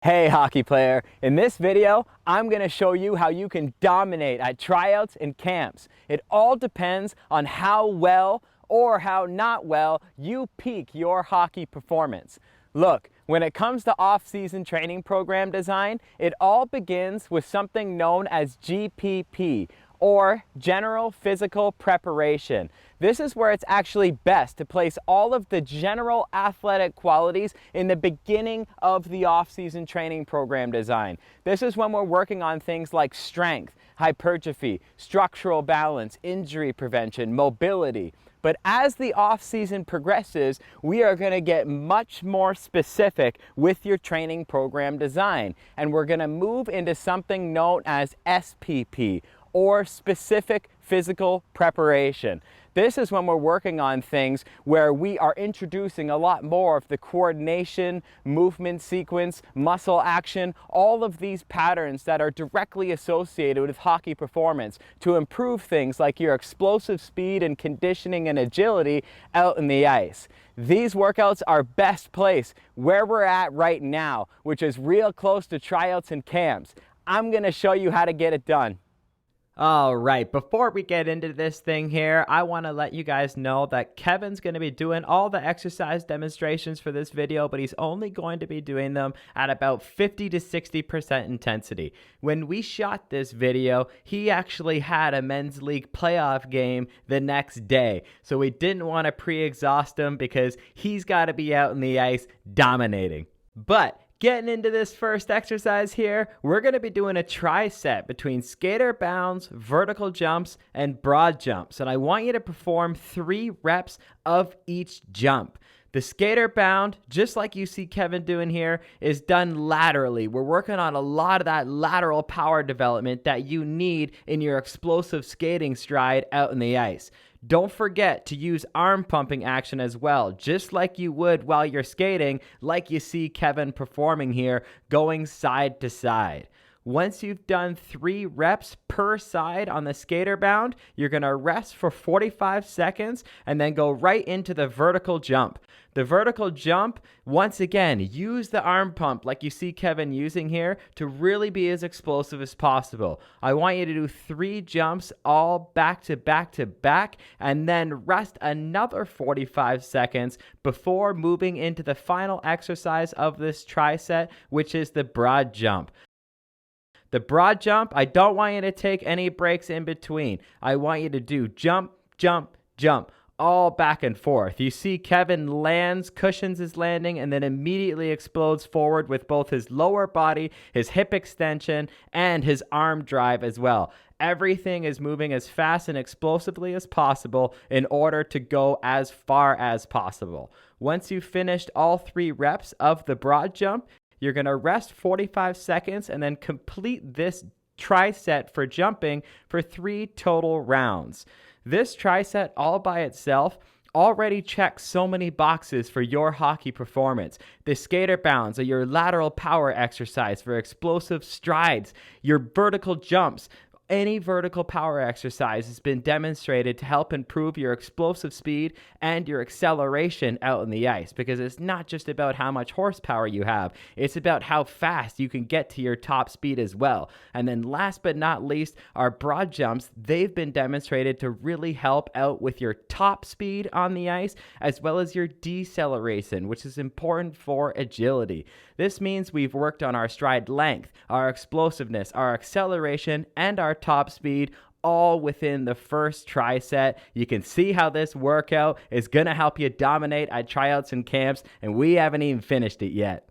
Hey hockey player, in this video I'm going to show you how you can dominate at tryouts and camps. It all depends on how well or how not well you peak your hockey performance. Look, when it comes to off-season training program design, it all begins with something known as GPP, or General Physical Preparation. This is where it's actually best to place all of the general athletic qualities in the beginning of the off-season training program design. This is when we're working on things like strength, hypertrophy, structural balance, injury prevention, mobility. But as the off-season progresses, we are going to get much more specific with your training program design. And we're going to move into something known as SPP, or specific physical preparation. This is when we're working on things where we are introducing a lot more of the coordination, movement sequence, muscle action, all of these patterns that are directly associated with hockey performance to improve things like your explosive speed and conditioning and agility out in the ice. These workouts are best placed where we're at right now, which is real close to tryouts and camps. I'm going to show you how to get it done. All right, before we get into this thing here, I want to let you guys know that Kevin's going to be doing all the exercise demonstrations for this video, but he's only going to be doing them at about 50 to 60% intensity. When we shot this video, he actually had a men's league playoff game the next day, so we didn't want to pre-exhaust him because he's got to be out in the ice dominating. But getting into this first exercise here, we're going to be doing a tri-set between skater bounds, vertical jumps, and broad jumps. And I want you to perform 3 reps of each jump. The skater bound, just like you see Kevin doing here, is done laterally. We're working on a lot of that lateral power development that you need in your explosive skating stride out in the ice. Don't forget to use arm pumping action as well, just like you would while you're skating, like you see Kevin performing here, going side to side. Once you've done 3 reps per side on the skater bound, you're going to rest for 45 seconds and then go right into the vertical jump. The vertical jump, once again, use the arm pump like you see Kevin using here to really be as explosive as possible. I want you to do 3 jumps all back to back to back and then rest another 45 seconds before moving into the final exercise of this tri-set, which is the broad jump. The broad jump, I don't want you to take any breaks in between. I want you to do jump, jump, jump, all back and forth. You see Kevin lands, cushions his landing, and then immediately explodes forward with both his lower body, his hip extension, and his arm drive as well. Everything is moving as fast and explosively as possible in order to go as far as possible. Once you've finished all 3 reps of the broad jump, you're going to rest 45 seconds and then complete this tri-set for jumping for 3 total rounds. This tri-set all by itself already checks so many boxes for your hockey performance. The skater bounds are your lateral power exercise for explosive strides, your vertical jumps. Any vertical power exercise has been demonstrated to help improve your explosive speed and your acceleration out in the ice, because it's not just about how much horsepower you have, it's about how fast you can get to your top speed as well. And then last but not least, our broad jumps, they've been demonstrated to really help out with your top speed on the ice as well as your deceleration, which is important for agility. This means we've worked on our stride length, our explosiveness, our acceleration, and our top speed all within the first tri-set. You can see how this workout is going to help you dominate at tryouts and camps, and we haven't even finished it yet.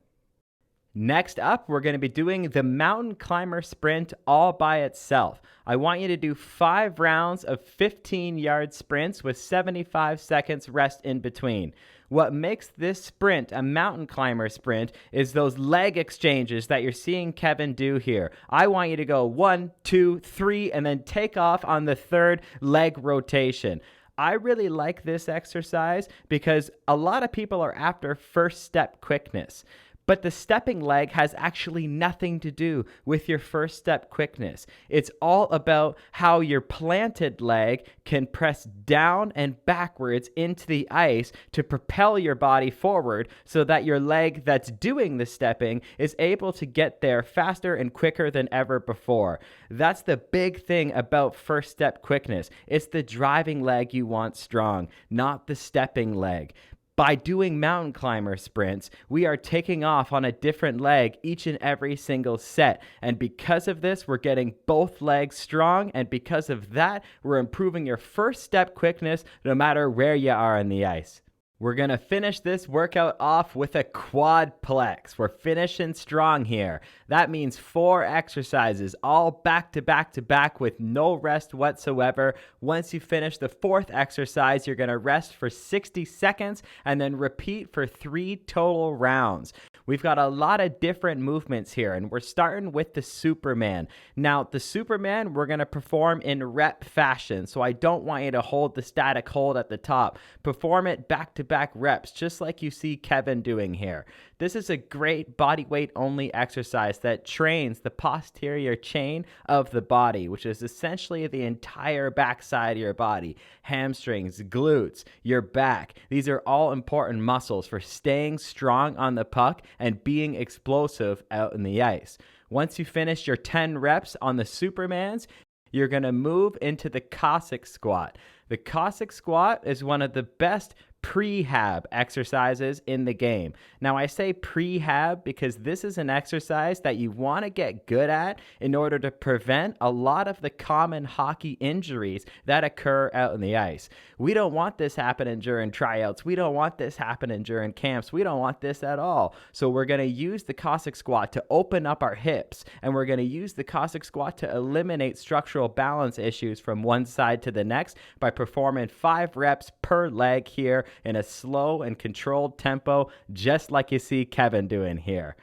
Next up, we're going to be doing the mountain climber sprint all by itself. I want you to do 5 rounds of 15-yard sprints with 75 seconds rest in between. What makes this sprint a mountain climber sprint is those leg exchanges that you're seeing Kevin do here. I want you to go 1, 2, 3, and then take off on the 3rd leg rotation. I really like this exercise because a lot of people are after first step quickness. But the stepping leg has actually nothing to do with your first step quickness. It's all about how your planted leg can press down and backwards into the ice to propel your body forward so that your leg that's doing the stepping is able to get there faster and quicker than ever before. That's the big thing about first step quickness. It's the driving leg you want strong, not the stepping leg. By doing mountain climber sprints, we are taking off on a different leg each and every single set. And because of this, we're getting both legs strong. And because of that, we're improving your first step quickness no matter where you are on the ice. We're going to finish this workout off with a quad plex. We're finishing strong here. That means 4 exercises, all back to back to back with no rest whatsoever. Once you finish the 4th exercise, you're going to rest for 60 seconds and then repeat for 3 total rounds. We've got a lot of different movements here, and we're starting with the Superman. Now, the Superman, we're going to perform in rep fashion, so I don't want you to hold the static hold at the top. Perform it back-to-back reps, just like you see Kevin doing here. This is a great body weight only exercise that trains the posterior chain of the body, which is essentially the entire backside of your body. Hamstrings, glutes, your back. These are all important muscles for staying strong on the puck and being explosive out in the ice. Once you finish your 10 reps on the Supermans, you're going to move into the Cossack squat. The Cossack squat is one of the best prehab exercises in the game. Now, I say prehab because this is an exercise that you want to get good at in order to prevent a lot of the common hockey injuries that occur out in the ice. We don't want this happening during tryouts. We don't want this happening during camps. We don't want this at all. So we're going to use the Cossack squat to open up our hips, and we're going to use the Cossack squat to eliminate structural balance issues from one side to the next by performing 5 reps per leg here in a slow and controlled tempo, just like you see Kevin doing here.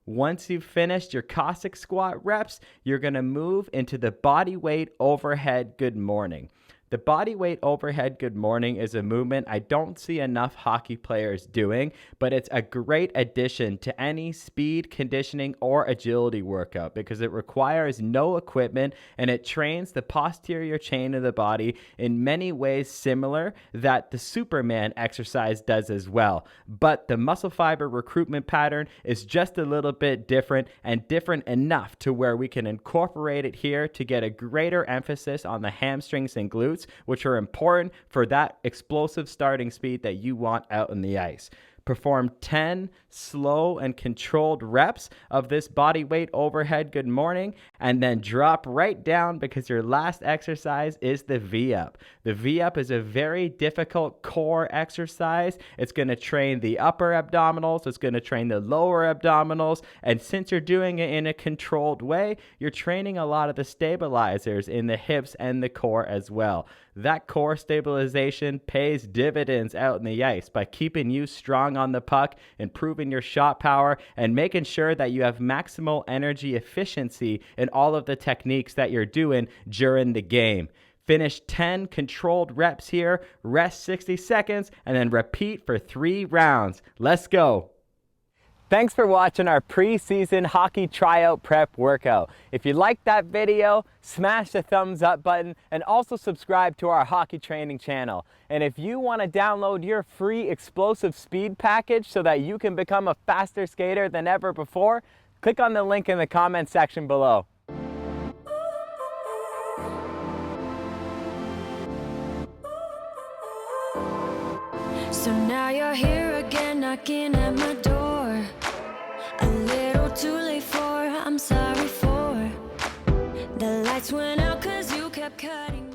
Once you've finished your Cossack squat reps, you're going to move into the body weight overhead good morning. The body weight overhead good morning is a movement I don't see enough hockey players doing, but it's a great addition to any speed, conditioning, or agility workout because it requires no equipment and it trains the posterior chain of the body in many ways similar that the Superman exercise does as well. But the muscle fiber recruitment pattern is just a little bit different and different enough to where we can incorporate it here to get a greater emphasis on the hamstrings and glutes, which are important for that explosive starting speed that you want out in the ice. Perform 10 slow and controlled reps of this body weight overhead good morning, and then drop right down because your last exercise is the V-up. The V-up is a very difficult core exercise. It's going to train the upper abdominals. It's going to train the lower abdominals. And since you're doing it in a controlled way, you're training a lot of the stabilizers in the hips and the core as well. That core stabilization pays dividends out in the ice by keeping you strong on the puck, improving your shot power, and making sure that you have maximal energy efficiency in all of the techniques that you're doing during the game. Finish 10 controlled reps here, rest 60 seconds, and then repeat for 3 rounds. Let's go. Thanks for watching our preseason hockey tryout prep workout. If you liked that video, smash the thumbs up button and also subscribe to our hockey training channel. And if you want to download your free explosive speed package so that you can become a faster skater than ever before, click on the link in the comment section below. So now you're here again, knocking at my door. A little too late for, I'm sorry for. The lights went out 'cause you kept cutting.